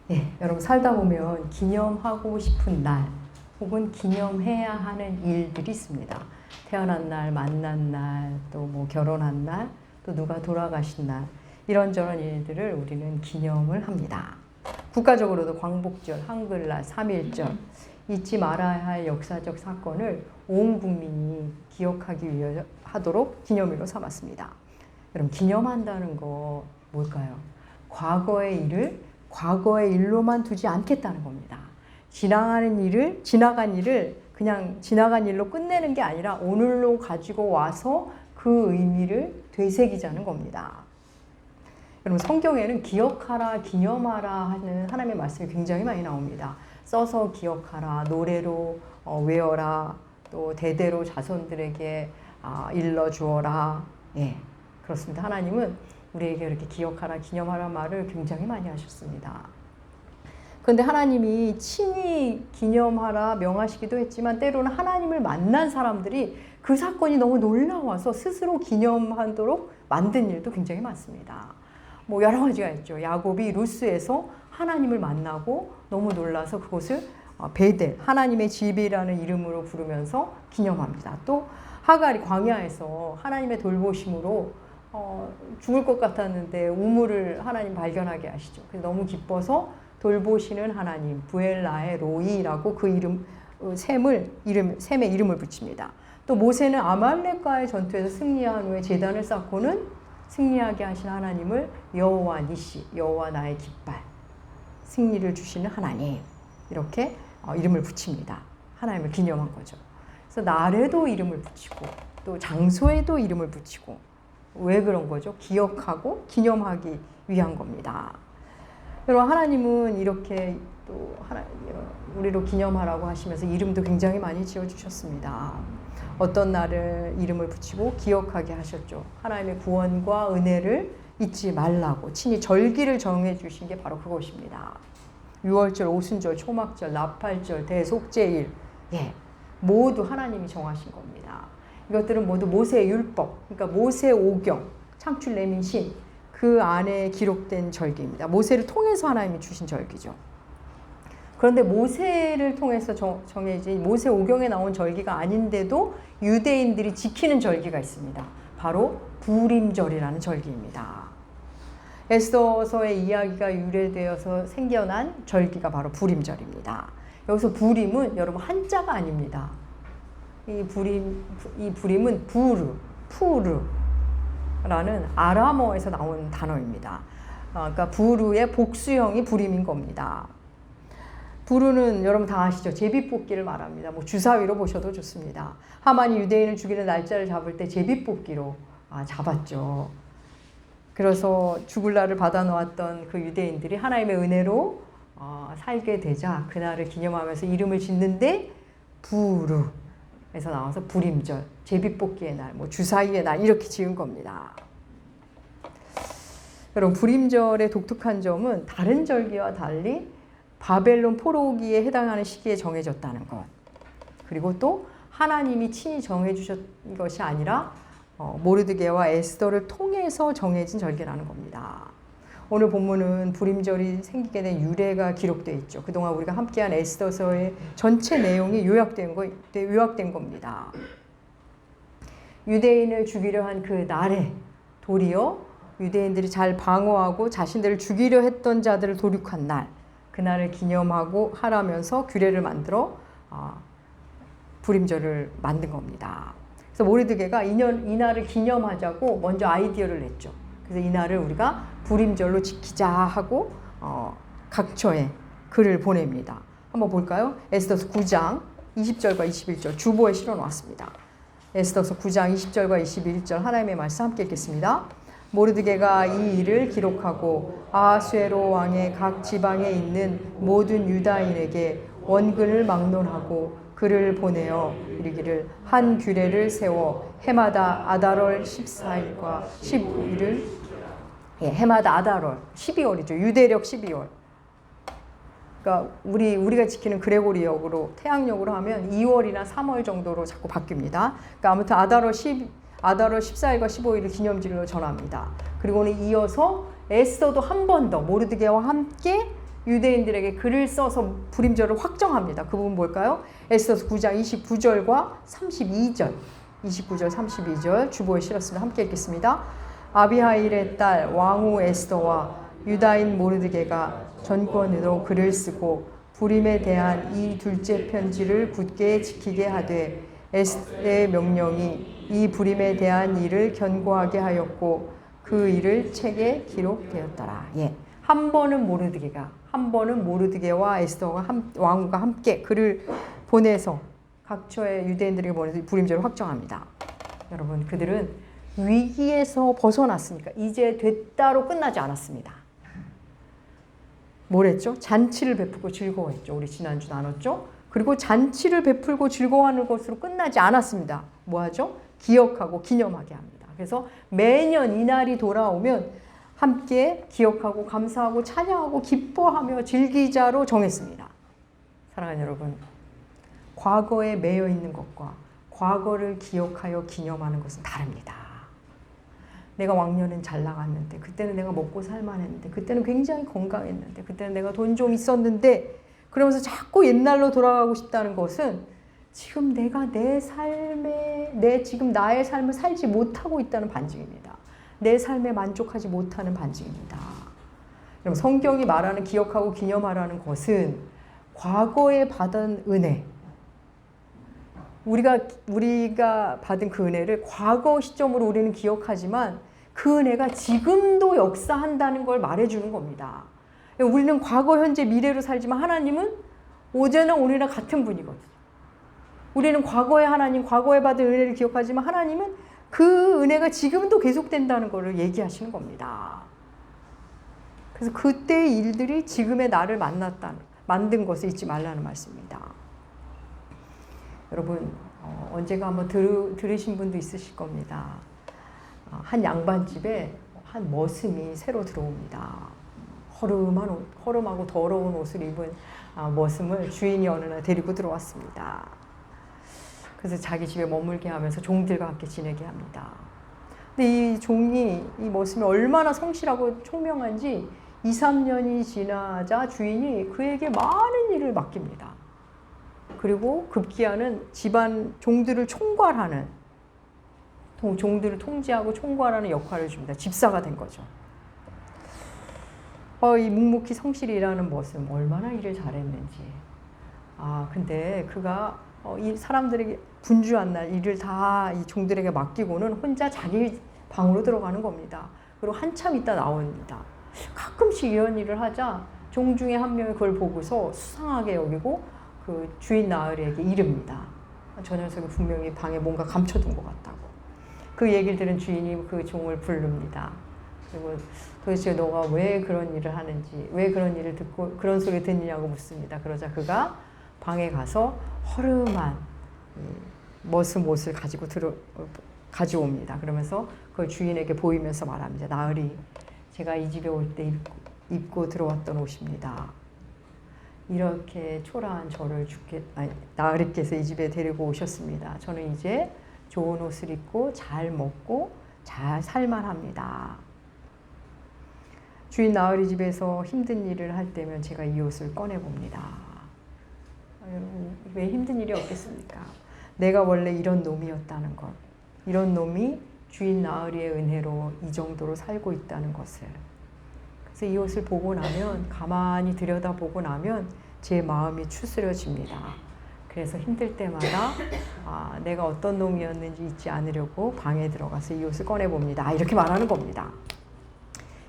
네, 여러분 살다 보면 기념하고 싶은 날 혹은 기념해야 하는 일들이 있습니다. 태어난 날, 만난 날, 또 뭐 결혼한 날, 또 누가 돌아가신 날 이런저런 일들을 우리는 기념을 합니다. 국가적으로도 광복절, 한글날, 3.1절 잊지 말아야 할 역사적 사건을 온 국민이 기억하기 위해 하도록 기념일로 삼았습니다. 여러분 기념한다는 거 뭘까요? 과거의 일을 과거의 일로만 두지 않겠다는 겁니다. 지나간 일을 그냥 지나간 일로 끝내는 게 아니라 오늘로 가지고 와서 그 의미를 되새기자는 겁니다. 여러분 성경에는 기억하라, 기념하라 하는 하나님의 말씀이 굉장히 많이 나옵니다. 써서 기억하라, 노래로 외워라, 또 대대로 자손들에게 일러주어라. 예, 그렇습니다. 하나님은 우리에게 이렇게 기억하라, 기념하라 말을 굉장히 많이 하셨습니다. 그런데 하나님이 친히 기념하라 명하시기도 했지만 때로는 하나님을 만난 사람들이 그 사건이 너무 놀라워서 스스로 기념하도록 만든 일도 굉장히 많습니다. 뭐 여러 가지가 있죠. 야곱이 루스에서 하나님을 만나고 너무 놀라서 그곳을 베델, 하나님의 집이라는 이름으로 부르면서 기념합니다. 또 하갈이 광야에서 하나님의 돌보심으로 죽을 것 같았는데 우물을 하나님 발견하게 하시죠. 그래서 너무 기뻐서 돌보시는 하나님, 부엘라의 로이라고 그 셈의 이름을 붙입니다. 또 모세는 아말렉과의 전투에서 승리한 후에 제단을 쌓고는 승리하게 하신 하나님을 여호와 니시, 여호와 나의 깃발, 승리를 주시는 하나님 이렇게 이름을 붙입니다. 하나님을 기념한 거죠. 그래서 날에도 이름을 붙이고 또 장소에도 이름을 붙이고 왜 그런 거죠? 기억하고 기념하기 위한 겁니다. 여러분 하나님은 이렇게 또 우리로 기념하라고 하시면서 이름도 굉장히 많이 지어주셨습니다. 어떤 날을 이름을 붙이고 기억하게 하셨죠. 하나님의 구원과 은혜를 잊지 말라고 친히 절기를 정해주신 게 바로 그것입니다. 유월절, 오순절, 초막절, 나팔절, 대속제일 모두 하나님이 정하신 겁니다. 이것들은 모두 모세의 율법, 그러니까 모세 오경, 창출 내민신 그 안에 기록된 절기입니다. 모세를 통해서 하나님이 주신 절기죠. 그런데 모세를 통해서 정해진 모세 오경에 나온 절기가 아닌데도 유대인들이 지키는 절기가 있습니다. 바로 부림절이라는 절기입니다. 에스더서의 이야기가 유래되어서 생겨난 절기가 바로 부림절입니다. 여기서 부림은 여러분 한자가 아닙니다. 이 부림은 푸르라는 아람어에서 나온 단어입니다. 그러니까 부르의 복수형이 부림인 겁니다. 부르는 여러분 다 아시죠? 제비뽑기를 말합니다. 뭐 주사위로 보셔도 좋습니다. 하만이 유대인을 죽이는 날짜를 잡을 때 제비뽑기로 잡았죠. 그래서 죽을 날을 받아놓았던 그 유대인들이 하나님의 은혜로 살게 되자 그날을 기념하면서 이름을 짓는데 부르에서 나와서 부림절, 제비뽑기의 날, 뭐 주사위의 날 이렇게 지은 겁니다. 여러분 부림절의 독특한 점은 다른 절기와 달리 바벨론 포로기에 해당하는 시기에 정해졌다는 것. 그리고 또 하나님이 친히 정해주신 것이 아니라 모르드게와 에스더를 통해서 정해진 절기라는 겁니다. 오늘 본문은 부림절이 생기게 된 유래가 기록되어 있죠. 그동안 우리가 함께한 에스더서의 전체 내용이 요약된 겁니다. 유대인을 죽이려 한 그 날에 도리어 유대인들이 잘 방어하고 자신들을 죽이려 했던 자들을 도륙한 날, 그날을 기념하고 하라면서 규례를 만들어 부림절을 만든 겁니다. 그래서 모르드게가 이날을 기념하자고 먼저 아이디어를 냈죠. 그래서 이날을 우리가 부림절로 지키자 하고 각처에 글을 보냅니다. 한번 볼까요? 에스더서 9장 20절과 21절 주보에 실어놓았습니다. 에스더서 9장 20절과 21절 하나님의 말씀 함께 읽겠습니다. 모르드게가 이 일을 기록하고 아하수에로 왕의 각 지방에 있는 모든 유다인에게 원근을 막론하고 글을 보내어 이르기를 한 규례를 세워 해마다 아달월 14일과 15일을 해마다 아달월 12월이죠. 유대력 12월. 그러니까 우리가 지키는 그레고리역으로 태양력으로 하면 2월이나 3월 정도로 자꾸 바뀝니다. 그러니까 아무튼 아달월 14일과 15일을 기념일로 전합니다. 그리고는 이어서 에스더도 한 번 더 모르드게와 함께 유대인들에게 글을 써서 불임절을 확정합니다. 그 부분 뭘까요? 에스더서 9장 29절과 32절. 29절, 32절 주보에 실었습니다. 함께 읽겠습니다. 아비하일의 딸 왕후 에스더와 유다인 모르드게가 전권으로 글을 쓰고 불임에 대한 이 둘째 편지를 굳게 지키게 하되 에스더의 명령이 이 불임에 대한 일을 견고하게 하였고 그 일을 책에 기록되었더라. 예. 한 번은 모르드게와 에스더가 왕후가 함께 글을 보내서 각처의 유대인들에게 보내서 불임절을 확정합니다. 여러분, 그들은 위기에서 벗어났으니까 이제 됐다로 끝나지 않았습니다. 뭘 했죠? 잔치를 베풀고 즐거워했죠. 우리 지난주 나눴죠? 그리고 잔치를 베풀고 즐거워하는 것으로 끝나지 않았습니다. 뭐 하죠? 기억하고 기념하게 합니다. 그래서 매년 이날이 돌아오면 함께 기억하고 감사하고 찬양하고 기뻐하며 즐기자로 정했습니다. 사랑하는 여러분, 과거에 매여 있는 것과 과거를 기억하여 기념하는 것은 다릅니다. 내가 왕년엔 잘 나갔는데, 그때는 내가 먹고 살만했는데, 그때는 굉장히 건강했는데, 그때는 내가 돈 좀 있었는데, 그러면서 자꾸 옛날로 돌아가고 싶다는 것은 지금 내가 지금 나의 삶을 살지 못하고 있다는 반증입니다. 내 삶에 만족하지 못하는 반증입니다. 그럼 성경이 말하는 기억하고 기념하라는 것은 과거에 받은 은혜, 우리가 받은 그 은혜를 과거 시점으로 우리는 기억하지만 그 은혜가 지금도 역사한다는 걸 말해주는 겁니다. 우리는 과거, 현재, 미래로 살지만 하나님은 어제나 오늘이나 같은 분이거든요. 우리는 과거의 하나님, 과거에 받은 은혜를 기억하지만 하나님은 그 은혜가 지금도 계속된다는 것을 얘기하시는 겁니다. 그래서 그때의 일들이 지금의 나를 만든 것을 잊지 말라는 말씀입니다. 여러분, 언젠가 한번 들으신 분도 있으실 겁니다. 한 양반집에 한 머슴이 새로 들어옵니다. 허름하고 더러운 옷을 입은 머슴을 주인이 어느 날 데리고 들어왔습니다. 그래서 자기 집에 머물게 하면서 종들과 함께 지내게 합니다. 근데 이 머슴이 얼마나 성실하고 총명한지 2, 3년이 지나자 주인이 그에게 많은 일을 맡깁니다. 그리고 급기야는 집안 종들을 총괄하는, 종들을 통제하고 총괄하는 역할을 줍니다. 집사가 된 거죠. 이 묵묵히 성실히 일하는 모습, 얼마나 일을 잘했는지. 근데 그가 이 사람들에게 분주한 날 일을 다 이 종들에게 맡기고는 혼자 자기 방으로 들어가는 겁니다. 그리고 한참 있다 나옵니다. 가끔씩 이런 일을 하자 종 중에 한 명이 그걸 보고서 수상하게 여기고 그 주인 나으리에게 이릅니다. 저 녀석이 분명히 방에 뭔가 감춰둔 것 같다고. 그 얘기를 들은 주인이 그 종을 부릅니다. 그리고 도대체 너가 왜 그런 일을 하는지, 왜 그런 일을 듣고 그런 소리 듣느냐고 묻습니다. 그러자 그가 방에 가서 허름한 머슴 옷을 가져옵니다. 그러면서 그걸 주인에게 보이면서 말합니다. 나으리, 제가 이 집에 올 때 입고 들어왔던 옷입니다. 이렇게 초라한 저를 나으리께서 이 집에 데리고 오셨습니다. 저는 이제 좋은 옷을 입고 잘 먹고 잘 살만합니다. 주인 나으리 집에서 힘든 일을 할 때면 제가 이 옷을 꺼내봅니다. 여러분, 왜 힘든 일이 없겠습니까? 내가 원래 이런 놈이었다는 것, 이런 놈이 주인 나으리의 은혜로 이 정도로 살고 있다는 것을. 그래서 이 옷을 보고 나면, 가만히 들여다보고 나면 제 마음이 추스려집니다. 그래서 힘들 때마다 내가 어떤 놈이었는지 잊지 않으려고 방에 들어가서 이 옷을 꺼내봅니다. 이렇게 말하는 겁니다.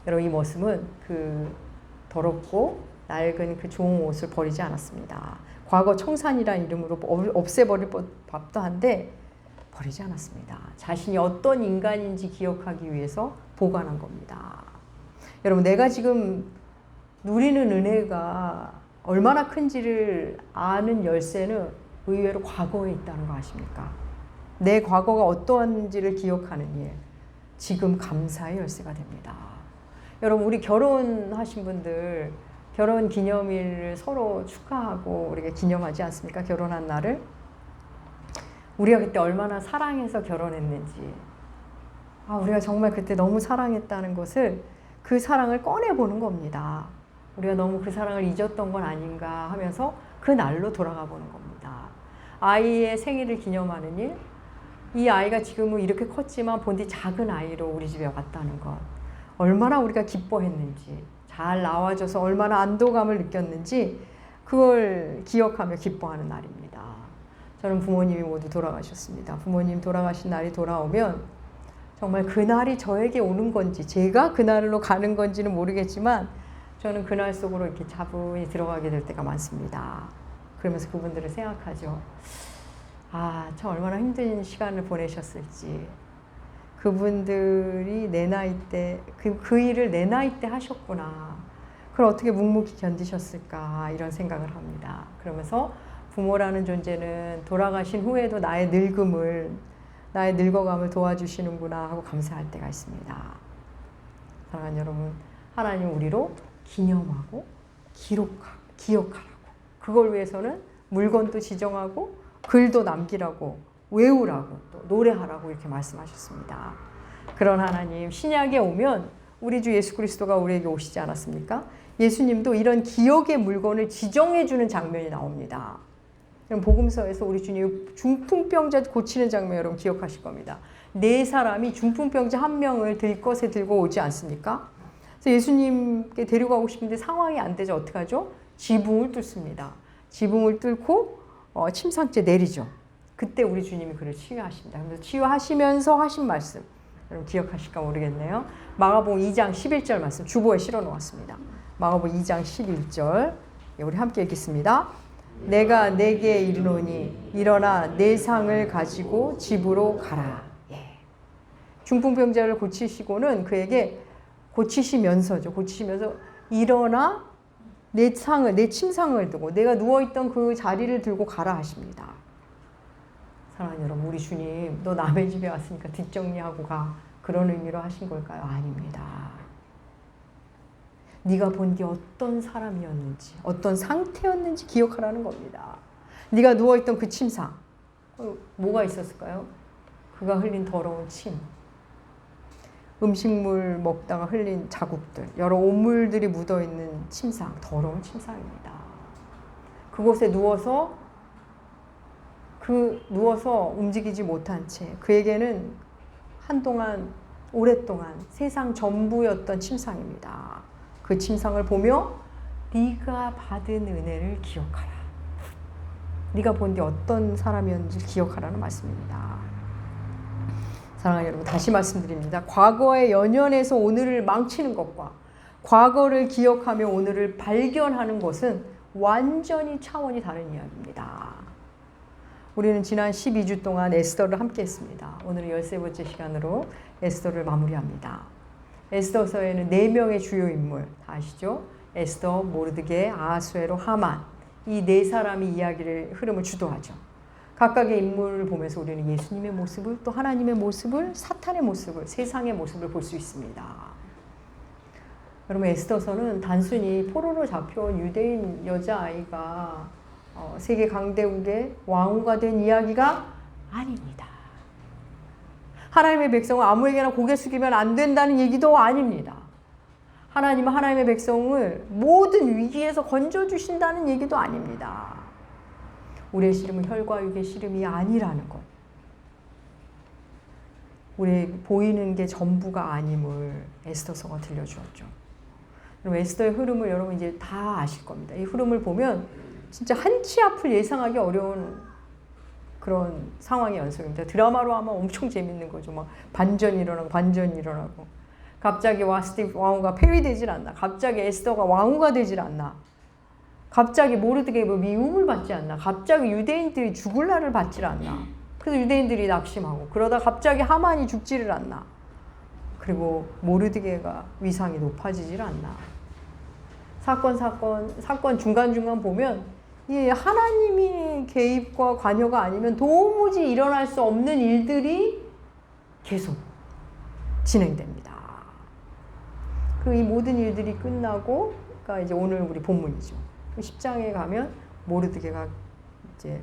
여러분, 이 머슴은 그 더럽고 낡은 그 좋은 옷을 버리지 않았습니다. 과거 청산이라는 이름으로 없애버릴 법도 한데 버리지 않았습니다. 자신이 어떤 인간인지 기억하기 위해서 보관한 겁니다. 여러분, 내가 지금 누리는 은혜가 얼마나 큰지를 아는 열쇠는 의외로 과거에 있다는 거 아십니까? 내 과거가 어떠한지를 기억하는 일, 지금 감사의 열쇠가 됩니다. 여러분, 우리 결혼하신 분들 결혼 기념일을 서로 축하하고 우리가 기념하지 않습니까? 결혼한 날을. 우리가 그때 얼마나 사랑해서 결혼했는지, 우리가 정말 그때 너무 사랑했다는 것을, 그 사랑을 꺼내보는 겁니다. 우리가 너무 그 사랑을 잊었던 건 아닌가 하면서 그 날로 돌아가 보는 겁니다. 아이의 생일을 기념하는 일, 이 아이가 지금은 이렇게 컸지만 본디 작은 아이로 우리 집에 왔다는 것, 얼마나 우리가 기뻐했는지, 잘 나와줘서 얼마나 안도감을 느꼈는지 그걸 기억하며 기뻐하는 날입니다. 저는 부모님이 모두 돌아가셨습니다. 부모님 돌아가신 날이 돌아오면 정말 그날이 저에게 오는 건지 제가 그날로 가는 건지는 모르겠지만 저는 그날 속으로 이렇게 차분히 들어가게 될 때가 많습니다. 그러면서 그분들을 생각하죠. 아, 참 얼마나 힘든 시간을 보내셨을지. 그분들이 내 나이 때, 그 일을 내 나이 때 하셨구나. 그걸 어떻게 묵묵히 견디셨을까, 이런 생각을 합니다. 그러면서 부모라는 존재는 돌아가신 후에도 나의 늙어감을 도와주시는구나 하고 감사할 때가 있습니다. 사랑하는 여러분, 하나님 우리로 기념하고 기억하라고. 그걸 위해서는 물건도 지정하고 글도 남기라고, 외우라고, 또 노래하라고 이렇게 말씀하셨습니다. 그런 하나님, 신약에 오면 우리 주 예수 그리스도가 우리에게 오시지 않았습니까? 예수님도 이런 기억의 물건을 지정해주는 장면이 나옵니다. 복음서에서 우리 주님 중풍병자 고치는 장면 여러분 기억하실 겁니다. 4사람이 중풍병자 1명을 들것에 들고 오지 않습니까? 그래서 예수님께 데려가고 싶은데 상황이 안 되죠. 어떻게 하죠? 지붕을 뚫습니다. 지붕을 뚫고 침상째 내리죠. 그때 우리 주님이 그를 치유하십니다. 그래서 치유하시면서 하신 말씀 여러분 기억하실까 모르겠네요. 마가복음 2장 11절 말씀 주보에 실어 놓았습니다. 마가복음 2장 11절 우리 함께 읽겠습니다. 내가 내게 이르노니 일어나 내 상을 가지고 집으로 가라. 예. 중풍병자를 고치시고는 그에게 고치시면서 일어나 내 침상을 두고 내가 누워있던 그 자리를 들고 가라 하십니다. 사랑하는 여러분, 우리 주님, 너 남의 집에 왔으니까 뒷정리하고 가. 그런 의미로 하신 걸까요? 아닙니다. 네가 본 게 어떤 사람이었는지, 어떤 상태였는지 기억하라는 겁니다. 네가 누워있던 그 침상, 뭐가 있었을까요? 그가 흘린 더러운 침, 음식물 먹다가 흘린 자국들, 여러 오물들이 묻어있는 침상, 더러운 침상입니다. 그곳에 누워서 움직이지 못한 채 그에게는 한동안 오랫동안 세상 전부였던 침상입니다. 그 침상을 보며 네가 받은 은혜를 기억하라. 네가 본 게 어떤 사람이었는지 기억하라는 말씀입니다. 사랑하는 여러분, 다시 말씀드립니다. 과거에 연연해서 오늘을 망치는 것과 과거를 기억하며 오늘을 발견하는 것은 완전히 차원이 다른 이야기입니다. 우리는 지난 12주 동안 에스더를 함께 했습니다. 오늘은 13번째 시간으로 에스더를 마무리합니다. 에스더서에는 4명의 주요 인물 다 아시죠? 에스더, 모르드게, 아하수에로, 하만, 이 4사람이 이야기를 흐름을 주도하죠. 각각의 인물을 보면서 우리는 예수님의 모습을, 또 하나님의 모습을, 사탄의 모습을, 세상의 모습을 볼 수 있습니다. 여러분, 에스더서는 단순히 포로로 잡혀온 유대인 여자아이가 세계 강대국의 왕후가 된 이야기가 아닙니다. 하나님의 백성은 아무에게나 고개 숙이면 안 된다는 얘기도 아닙니다. 하나님은 하나님의 백성을 모든 위기에서 건져주신다는 얘기도 아닙니다. 우리의 씨름은 혈과 육의 씨름이 아니라는 것. 우리 보이는 게 전부가 아님을 에스더서가 들려주었죠. 그럼 에스더의 흐름을 여러분 이제 다 아실 겁니다. 이 흐름을 보면 진짜 한치 앞을 예상하기 어려운 그런 상황의 연속입니다. 드라마로 하면 엄청 재밌는 거죠. 막 반전이 일어나고 반전이 일어나고. 갑자기 와스티 왕후가 폐위되질 않나. 갑자기 에스더가 왕후가 되질 않나. 갑자기 모르드게 미움을 받지 않나. 갑자기 유대인들이 죽을 날을 받질 않나. 그래서 유대인들이 낙심하고 그러다 갑자기 하만이 죽지를 않나. 그리고 모르드게가 위상이 높아지질 않나. 사건 중간중간 보면 이 하나님의 개입과 관여가 아니면 도무지 일어날 수 없는 일들이 계속 진행됩니다. 그리고 이 모든 일들이 끝나고, 그러니까 이제 오늘 우리 본문이죠. 10장에 가면 모르드게가 이제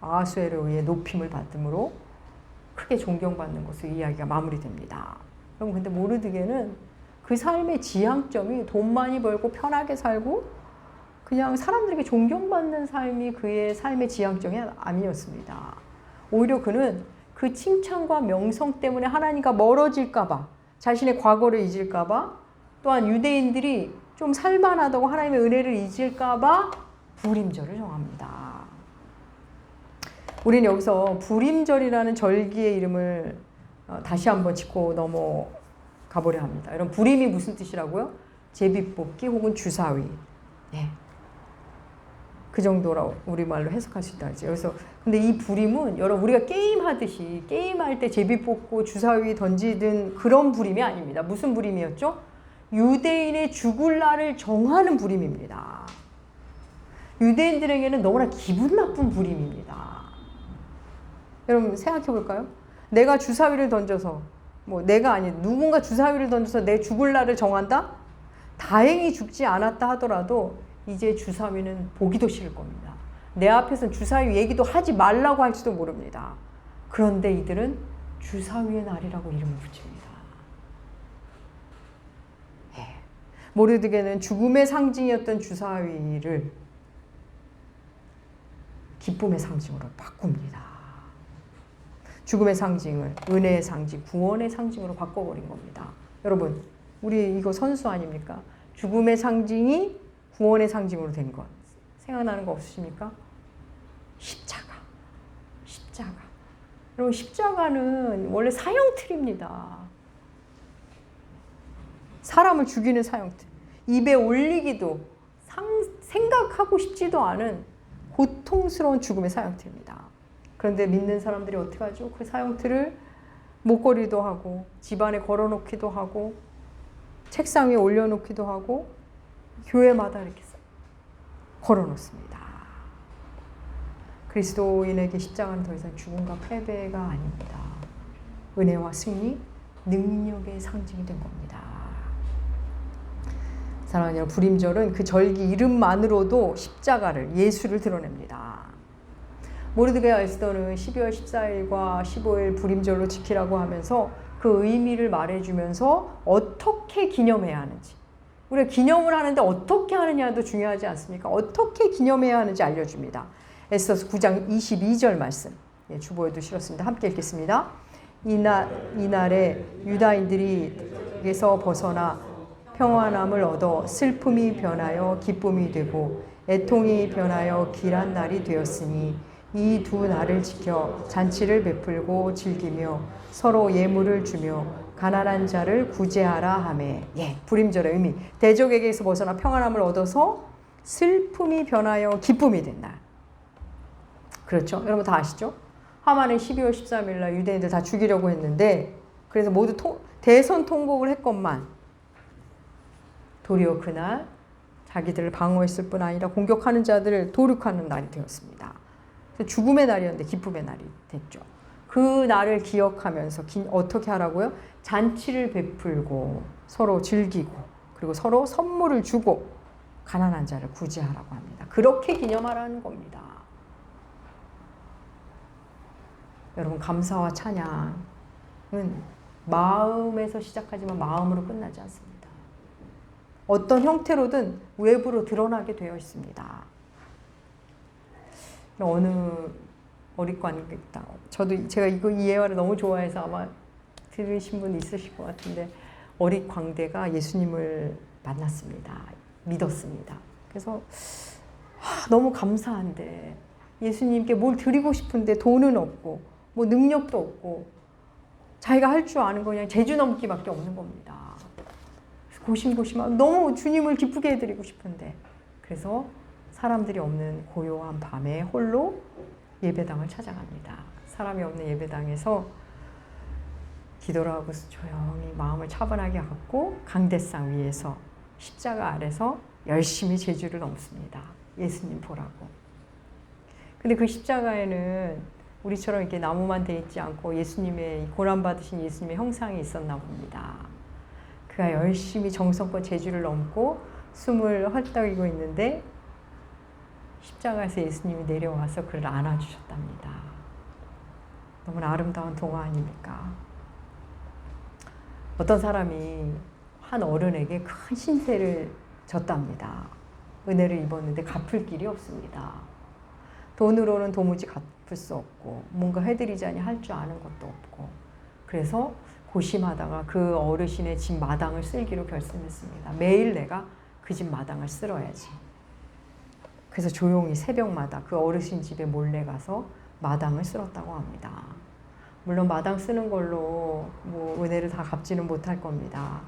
아하수에르에 의해 높임을 받음으로 크게 존경받는 것으로 이야기가 마무리됩니다. 여러분, 근데 모르드게는 그 삶의 지향점이 돈 많이 벌고 편하게 살고 그냥 사람들에게 존경받는 삶이 그의 삶의 지향점이 아니었습니다. 오히려 그는 그 칭찬과 명성 때문에 하나님과 멀어질까 봐, 자신의 과거를 잊을까 봐, 또한 유대인들이 좀 살만하다고 하나님의 은혜를 잊을까 봐 불임절을 정합니다. 우리는 여기서 불임절이라는 절기의 이름을 다시 한번 짚고 넘어가 보려 합니다. 여러분, 불임이 무슨 뜻이라고요? 제비뽑기 혹은 주사위. 네. 그 정도로 우리말로 해석할 수 있다. 그래서 근데 이 불임은 여러분 우리가 게임하듯이 게임할 때 제비 뽑고 주사위 던지든 그런 불임이 아닙니다. 무슨 불임이었죠? 유대인의 죽을 날을 정하는 불임입니다. 유대인들에게는 너무나 기분 나쁜 불임입니다. 여러분 생각해 볼까요? 내가 주사위를 던져서 내가 아니 누군가 주사위를 던져서 내 죽을 날을 정한다? 다행히 죽지 않았다 하더라도 이제 주사위는 보기도 싫을 겁니다. 내 앞에서는 주사위 얘기도 하지 말라고 할지도 모릅니다. 그런데 이들은 주사위의 날이라고 이름을 붙입니다. 모르드게는 죽음의 상징이었던 주사위를 기쁨의 상징으로 바꿉니다. 죽음의 상징을 은혜의 상징, 구원의 상징으로 바꿔버린 겁니다. 여러분, 우리 이거 선수 아닙니까? 죽음의 상징이 구원의 상징으로 된 것. 생각나는 거 없으십니까? 십자가. 여러분, 십자가는 원래 사형틀입니다. 사람을 죽이는 사형틀. 입에 올리기도 생각하고 싶지도 않은 고통스러운 죽음의 사형틀입니다. 그런데 믿는 사람들이 어떻게 하죠? 그 사형틀을 목걸이도 하고 집안에 걸어놓기도 하고 책상 위에 올려놓기도 하고 교회마다 이렇게 걸어놓습니다. 그리스도인에게 십자가는 더 이상 죽음과 패배가 아닙니다. 은혜와 승리, 능력의 상징이 된 겁니다. 사랑하는 여러분, 불임절은 그 절기 이름만으로도 십자가를, 예수를 드러냅니다. 모르드게와 에스더는 12월 14일과 15일 불임절로 지키라고 하면서 그 의미를 말해주면서 어떻게 기념해야 하는지, 우리가 기념을 하는데 어떻게 하느냐도 중요하지 않습니까? 어떻게 기념해야 하는지 알려줍니다. 에스더서 9장 22절 말씀, 주보에도 실었습니다. 함께 읽겠습니다. 이날에 유다인들이에게서 벗어나 평안함을 얻어 슬픔이 변하여 기쁨이 되고 애통이 변하여 길한 날이 되었으니 이 두 날을 지켜 잔치를 베풀고 즐기며 서로 예물을 주며 가난한 자를 구제하라 하매. 불임절의 의미. 대적에게서 벗어나 평안함을 얻어서 슬픔이 변하여 기쁨이 된 날. 그렇죠? 여러분 다 아시죠? 하만은 12월 13일 날 유대인들 다 죽이려고 했는데 그래서 모두 대선 통곡을 했건만 도리어 그날 자기들을 방어했을 뿐 아니라 공격하는 자들을 도륙하는 날이 되었습니다. 죽음의 날이었는데 기쁨의 날이 됐죠. 그 날을 기억하면서 어떻게 하라고요? 잔치를 베풀고 서로 즐기고 그리고 서로 선물을 주고 가난한 자를 구제하라고 합니다. 그렇게 기념하라는 겁니다. 여러분, 감사와 찬양은 마음에서 시작하지만 마음으로 끝나지 않습니다. 어떤 형태로든 외부로 드러나게 되어 있습니다. 어느 어릿광대다. 제가 이 예화를 너무 좋아해서 아마 들으신 분 있으실 것 같은데 어릿광대가 예수님을 만났습니다. 믿었습니다. 그래서 너무 감사한데 예수님께 뭘 드리고 싶은데 돈은 없고 뭐 능력도 없고 자기가 할 줄 아는 거 그냥 제주 넘기밖에 없는 겁니다. 고심고심하고 너무 주님을 기쁘게 해드리고 싶은데 그래서 사람들이 없는 고요한 밤에 홀로 예배당을 찾아갑니다. 사람이 없는 예배당에서 기도를 하고 조용히 마음을 차분하게 갖고 강대상 위에서 십자가 아래서 열심히 제주를 넘습니다. 예수님 보라고. 근데 그 십자가에는 우리처럼 이렇게 나무만 돼 있지 않고 예수님의 고난받으신 예수님의 형상이 있었나 봅니다. 그가 열심히 정성껏 제주를 넘고 숨을 헐떡이고 있는데 십자가에서 예수님이 내려와서 그를 안아주셨답니다. 너무나 아름다운 동화 아닙니까? 어떤 사람이 한 어른에게 큰 신세를 졌답니다. 은혜를 입었는데 갚을 길이 없습니다. 돈으로는 도무지 갚을 수 없고 뭔가 해드리자니 할 줄 아는 것도 없고 그래서 고심하다가 그 어르신의 집 마당을 쓸기로 결심했습니다. 매일 내가 그 집 마당을 쓸어야지. 그래서 조용히 새벽마다 그 어르신 집에 몰래 가서 마당을 쓸었다고 합니다. 물론 마당 쓰는 걸로 뭐 은혜를 다 갚지는 못할 겁니다.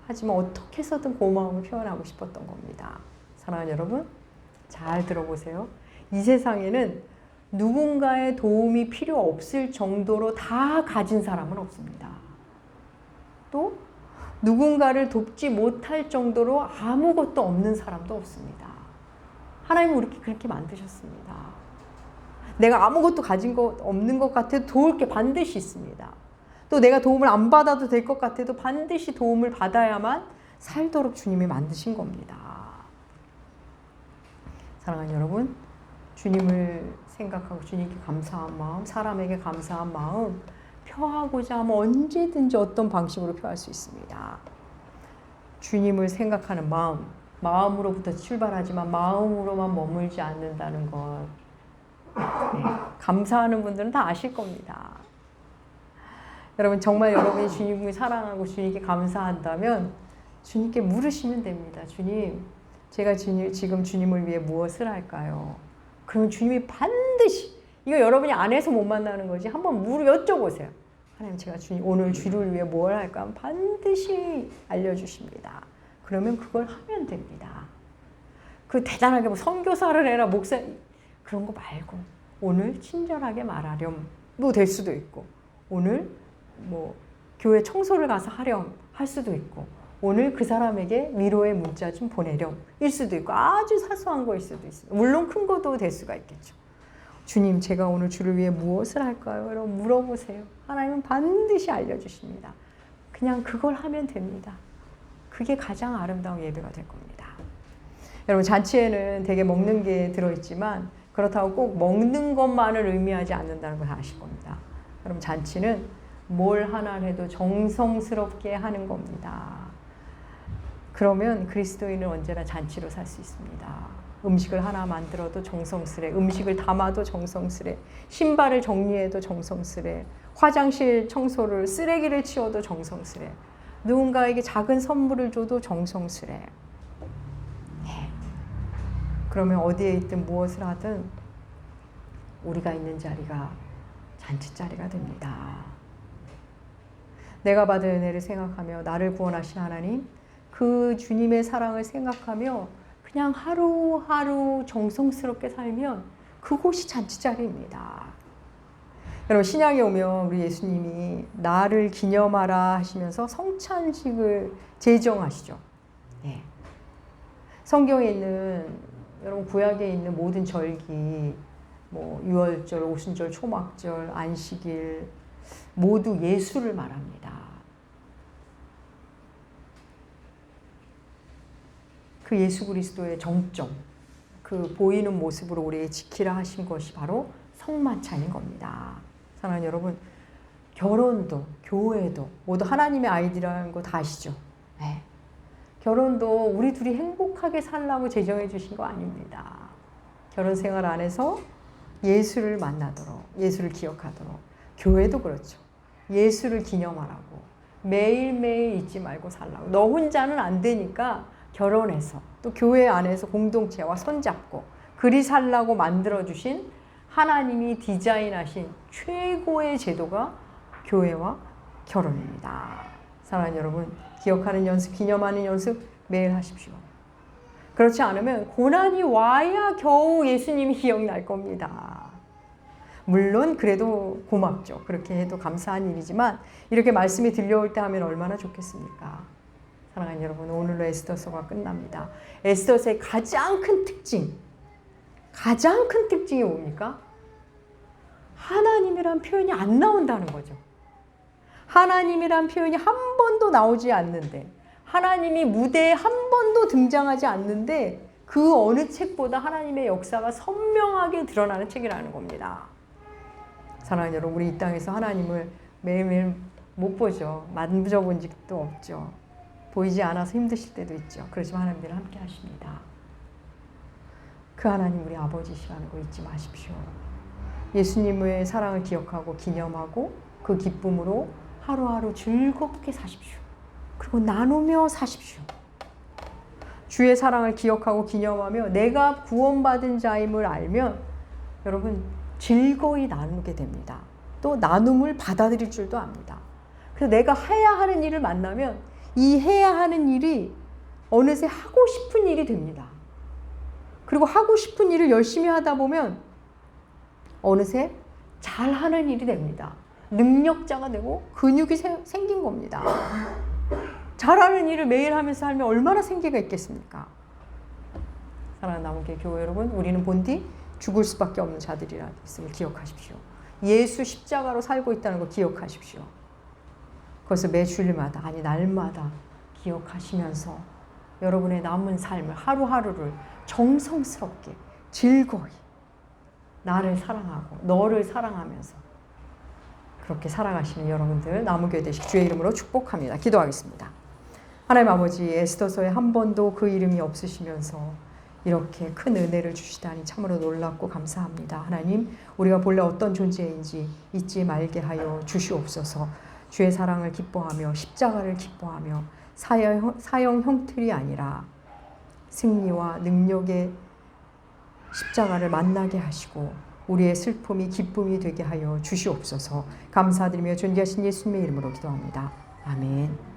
하지만 어떻게 해서든 고마움을 표현하고 싶었던 겁니다. 사랑하는 여러분, 잘 들어보세요. 이 세상에는 누군가의 도움이 필요 없을 정도로 다 가진 사람은 없습니다. 또 누군가를 돕지 못할 정도로 아무것도 없는 사람도 없습니다. 하나님은 우리를 그렇게 만드셨습니다. 내가 아무것도 가진 것 없는 것 같아도 도울 게 반드시 있습니다. 또 내가 도움을 안 받아도 될 것 같아도 반드시 도움을 받아야만 살도록 주님이 만드신 겁니다. 사랑하는 여러분, 주님을 생각하고 주님께 감사한 마음, 사람에게 감사한 마음 표하고자 하면 언제든지 어떤 방식으로 표할 수 있습니다. 주님을 생각하는 마음, 마음으로부터 출발하지만 마음으로만 머물지 않는다는 것. 네, 감사하는 분들은 다 아실 겁니다. 여러분 정말 여러분이 주님을 사랑하고 주님께 감사한다면 주님께 물으시면 됩니다. 주님, 제가 지금 주님을 위해 무엇을 할까요? 그러면 주님이 반드시, 이거 여러분이 안 해서 못 만나는 거지, 한번 여쭤보세요. 하나님, 제가 오늘 주를 위해 뭘 할까? 반드시 알려주십니다. 그러면 그걸 하면 됩니다. 그 대단하게 뭐 선교사를 해라, 목사, 그런 거 말고 오늘 친절하게 말하렴 뭐 될 수도 있고, 오늘 뭐 교회 청소를 가서 하렴 할 수도 있고, 오늘 그 사람에게 위로의 문자 좀 보내렴 일 수도 있고, 아주 사소한 거일 수도 있습니다. 물론 큰 것도 될 수가 있겠죠. 주님, 제가 오늘 주를 위해 무엇을 할까요? 여러분 물어보세요. 하나님은 반드시 알려주십니다. 그냥 그걸 하면 됩니다. 그게 가장 아름다운 예배가 될 겁니다. 여러분 잔치에는 되게 먹는 게 들어있지만 그렇다고 꼭 먹는 것만을 의미하지 않는다는 걸 아실 겁니다. 여러분 잔치는 뭘 하나 해도 정성스럽게 하는 겁니다. 그러면 그리스도인은 언제나 잔치로 살 수 있습니다. 음식을 하나 만들어도 정성스레, 음식을 담아도 정성스레, 신발을 정리해도 정성스레, 화장실 청소를, 쓰레기를 치워도 정성스레, 누군가에게 작은 선물을 줘도 정성스레. 네. 그러면 어디에 있든 무엇을 하든 우리가 있는 자리가 잔치 자리가 됩니다. 내가 받은 은혜를 생각하며 나를 구원하신 하나님, 그 주님의 사랑을 생각하며 그냥 하루하루 정성스럽게 살면 그곳이 잔치 자리입니다. 여러분 신약에 오면 우리 예수님이 나를 기념하라 하시면서 성찬식을 제정하시죠. 네. 성경에 있는, 여러분 구약에 있는 모든 절기, 뭐 유월절, 오순절, 초막절, 안식일 모두 예수를 말합니다. 그 예수 그리스도의 정점, 그 보이는 모습으로 우리에게 지키라 하신 것이 바로 성만찬인 겁니다. 사랑하는 여러분, 결혼도 교회도 모두 하나님의 아이디라는 거 다 아시죠? 네. 결혼도 우리 둘이 행복하게 살라고 제정해 주신 거 아닙니다. 결혼 생활 안에서 예수를 만나도록, 예수를 기억하도록. 교회도 그렇죠. 예수를 기념하라고, 매일매일 잊지 말고 살라고. 너 혼자는 안 되니까 결혼해서 또 교회 안에서 공동체와 손잡고 그리 살라고 만들어주신 하나님이 디자인하신 최고의 제도가 교회와 결혼입니다. 사랑하는 여러분, 기억하는 연습, 기념하는 연습 매일 하십시오. 그렇지 않으면 고난이 와야 겨우 예수님이 기억날 겁니다. 물론 그래도 고맙죠. 그렇게 해도 감사한 일이지만 이렇게 말씀이 들려올 때 하면 얼마나 좋겠습니까? 사랑하는 여러분, 오늘로 에스더서가 끝납니다. 에스더서의 가장 큰 특징이 뭡니까? 하나님이란 표현이 안 나온다는 거죠. 하나님이란 표현이 한 번도 나오지 않는데, 하나님이 무대에 한 번도 등장하지 않는데 그 어느 책보다 하나님의 역사가 선명하게 드러나는 책이라는 겁니다. 사랑하는 여러분, 우리 이 땅에서 하나님을 매일매일 못 보죠. 만져본 적도 없죠. 보이지 않아서 힘드실 때도 있죠. 그렇지만 하나님들은 함께 하십니다. 그 하나님 우리 아버지시라는 거 잊지 마십시오. 예수님의 사랑을 기억하고 기념하고 그 기쁨으로 하루하루 즐겁게 사십시오. 그리고 나누며 사십시오. 주의 사랑을 기억하고 기념하며 내가 구원받은 자임을 알면 여러분 즐거이 나누게 됩니다. 또 나눔을 받아들일 줄도 압니다. 그래서 내가 해야 하는 일을 만나면 이 해야 하는 일이 어느새 하고 싶은 일이 됩니다. 그리고 하고 싶은 일을 열심히 하다 보면 어느새 잘하는 일이 됩니다. 능력자가 되고 근육이 생긴 겁니다. 잘하는 일을 매일 하면서 살면 얼마나 생기가 있겠습니까? 사랑하는 남은교회 교회 여러분, 우리는 본디 죽을 수밖에 없는 자들이라 있음을 기억하십시오. 예수 십자가로 살고 있다는 걸 기억하십시오. 그것을 매 주일마다 아니 날마다 기억하시면서 여러분의 남은 삶을 하루하루를 정성스럽게 즐거이 나를 사랑하고 너를 사랑하면서 그렇게 살아가시는 여러분들 남은교회 되시기 주의 이름으로 축복합니다. 기도하겠습니다. 하나님 아버지, 에스더서에 한 번도 그 이름이 없으시면서 이렇게 큰 은혜를 주시다니 참으로 놀랍고 감사합니다. 하나님, 우리가 본래 어떤 존재인지 잊지 말게 하여 주시옵소서. 주의 사랑을 기뻐하며 십자가를 기뻐하며 사형 형틀이 아니라 승리와 능력의 십자가를 만나게 하시고 우리의 슬픔이 기쁨이 되게 하여 주시옵소서. 감사드리며 존귀하신 예수님의 이름으로 기도합니다. 아멘.